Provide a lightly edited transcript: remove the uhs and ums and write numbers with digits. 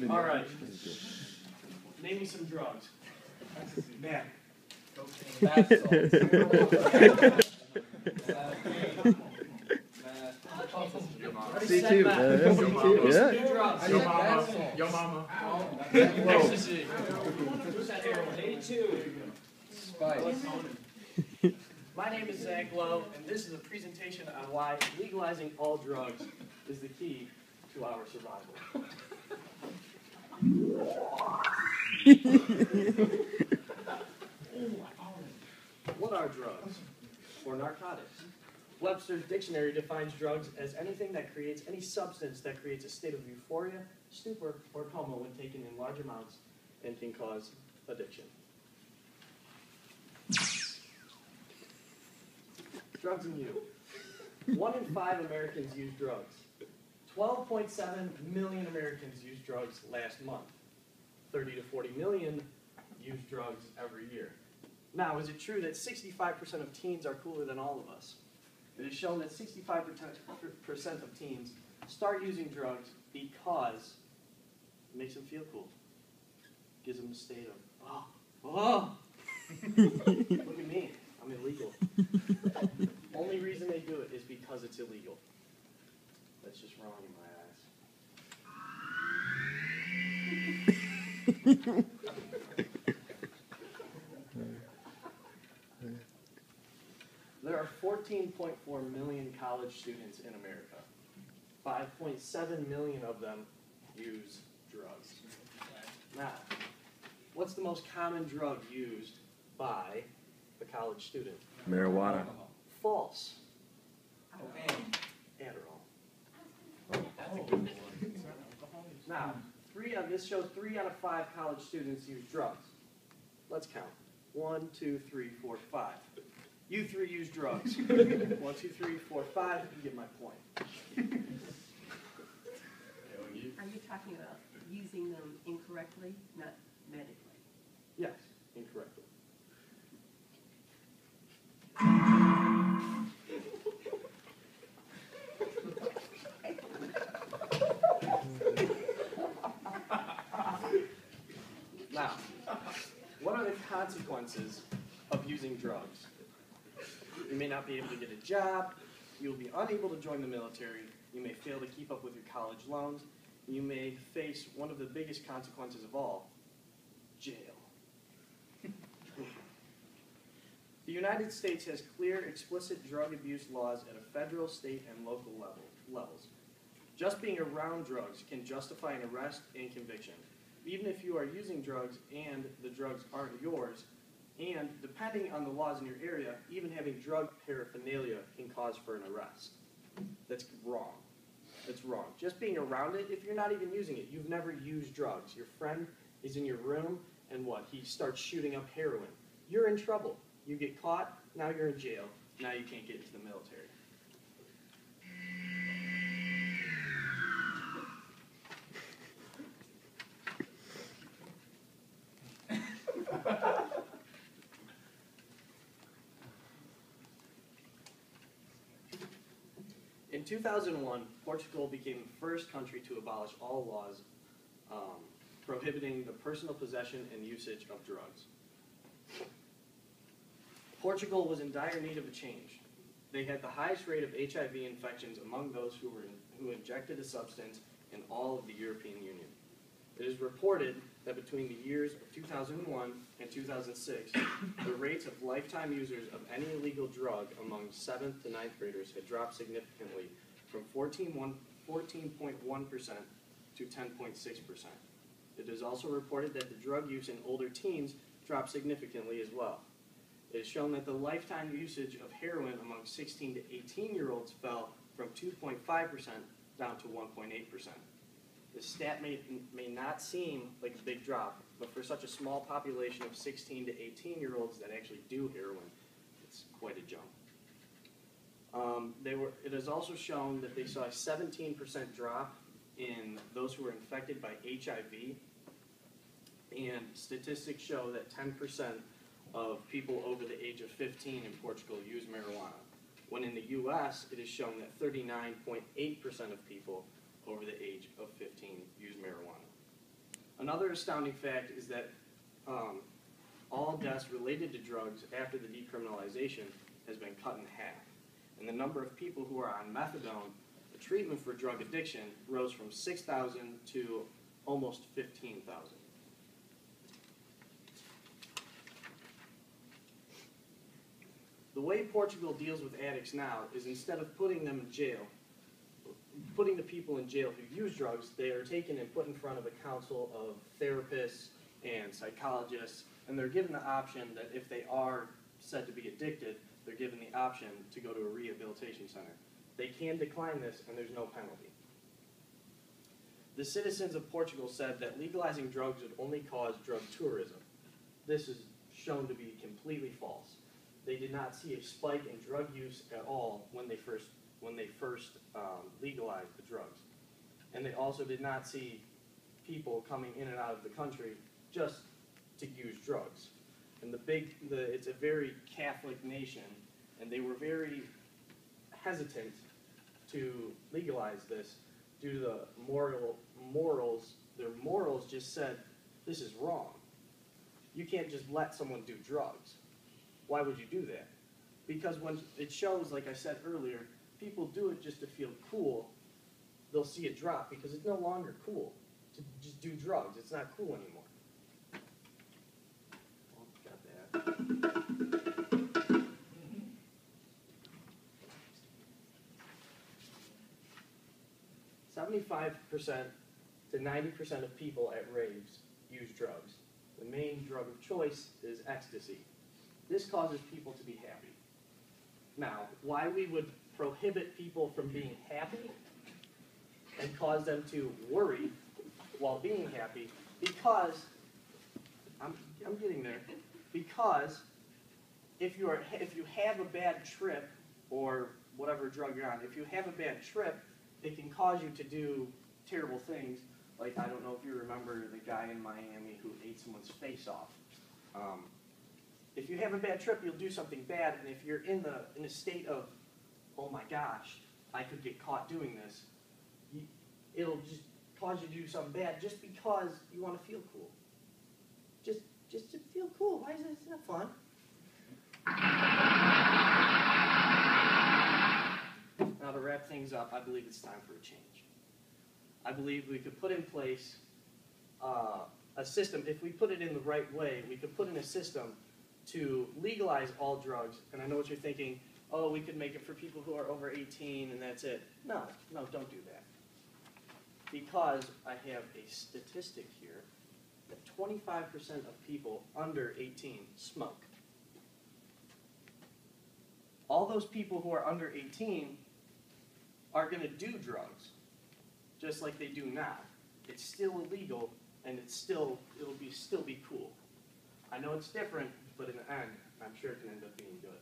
All right. Name me some drugs. Man. Bath salts. C2. Drugs. Yo mama. Yo mama. Ecstasy. Who's that heroin? 82. Spice. My name is Zach Lowe, and this is a presentation on why legalizing all drugs is the key to our survival. What are drugs, or narcotics? Webster's dictionary defines drugs as anything that creates any substance that creates a state of euphoria, stupor, or coma when taken in large amounts and can cause addiction. Drugs and you. 1 in 5 Americans use drugs. 12.7 million Americans use drugs last month. 30 to 40 million use drugs every year. Now, is it true that 65% of teens are cooler than all of us? It is shown that 65% of teens start using drugs because it makes them feel cool. Gives them a state of, oh. Look at me, I'm illegal. Only reason they do it is because it's illegal. That's just wrong in my eyes. There are 14.4 million college students in America. 5.7 million of them use drugs. Now, what's the most common drug used by the college student? Marijuana. False. Adderall. Now, this shows 3 out of 5 college students use drugs. Let's count. 1, 2, 3, 4, 5. You 3 use drugs. 1, 2, 3, 4, 5. You get my point. Are you talking about using them incorrectly, not medically? Yes, incorrectly. Now, what are the consequences of using drugs? You may not be able to get a job, you will be unable to join the military, you may fail to keep up with your college loans, you may face one of the biggest consequences of all, jail. The United States has clear, explicit drug abuse laws at a federal, state, and local levels. Just being around drugs can justify an arrest and conviction, even if you are using drugs and the drugs aren't yours. And depending on the laws in your area, even having drug paraphernalia can cause for an arrest. That's wrong. That's wrong. Just being around it, if you're not even using it, you've never used drugs. Your friend is in your room, and what? He starts shooting up heroin. You're in trouble. You get caught, now you're in jail. Now you can't get into the military. In 2001, Portugal became the first country to abolish all laws prohibiting the personal possession and usage of drugs. Portugal was in dire need of a change. They had the highest rate of HIV infections among those who injected a substance in all of the European Union. It is reported that between the years of 2001 and 2006, the rates of lifetime users of any illegal drug among 7th to 9th graders had dropped significantly from 14.1% to 10.6%. It is also reported that the drug use in older teens dropped significantly as well. It is shown that the lifetime usage of heroin among 16 to 18-year-olds fell from 2.5% down to 1.8%. This stat may not seem like a big drop, but for such a small population of 16 to 18-year-olds that actually do heroin, it's quite a jump. It is also shown that they saw a 17% drop in those who were infected by HIV, and statistics show that 10% of people over the age of 15 in Portugal use marijuana, when in the U.S. it is shown that 39.8% of people over the age of 15 use marijuana. Another astounding fact is that all deaths related to drugs after the decriminalization has been cut in half. And the number of people who are on methadone, the treatment for drug addiction, rose from 6,000 to almost 15,000. The way Portugal deals with addicts now is instead of putting them in jail, putting the people in jail who use drugs, they are taken and put in front of a council of therapists and psychologists, and they're given the option that if they are said to be addicted, they're given the option to go to a rehabilitation center. They can decline this, and there's no penalty. The citizens of Portugal said that legalizing drugs would only cause drug tourism. This is shown to be completely false. They did not see a spike in drug use at all when they first legalized the drugs. And they also did not see people coming in and out of the country just to use drugs. And it's a very Catholic nation, and they were very hesitant to legalize this due to the morals. Their morals just said, this is wrong. You can't just let someone do drugs. Why would you do that? Because when it shows, like I said earlier, people do it just to feel cool, they'll see it drop because it's no longer cool to just do drugs. It's not cool anymore. Got that. 75% to 90% of people at raves use drugs. The main drug of choice is ecstasy. This causes people to be happy. Now, why we would prohibit people from being happy and cause them to worry while being happy, because, I'm getting there, because if you have a bad trip, or whatever drug you're on, if you have a bad trip, it can cause you to do terrible things. Like, I don't know if you remember the guy in Miami who ate someone's face off. If you have a bad trip, you'll do something bad, and if you're in a state of, oh my gosh, I could get caught doing this, it'll just cause you to do something bad just because you want to feel cool. Just to feel cool. Why is it? It's not fun. Now, to wrap things up, I believe it's time for a change. I believe we could put in place a system. If we put it in the right way, we could put in a system to legalize all drugs. And I know what you're thinking, oh, we could make it for people who are over 18 and that's it. No, don't do that. Because I have a statistic here that 25% of people under 18 smoke. All those people who are under 18 are going to do drugs, just like they do now. It's still illegal, and it'll still be cool. I know it's different, but in the end, I'm sure it can end up being good.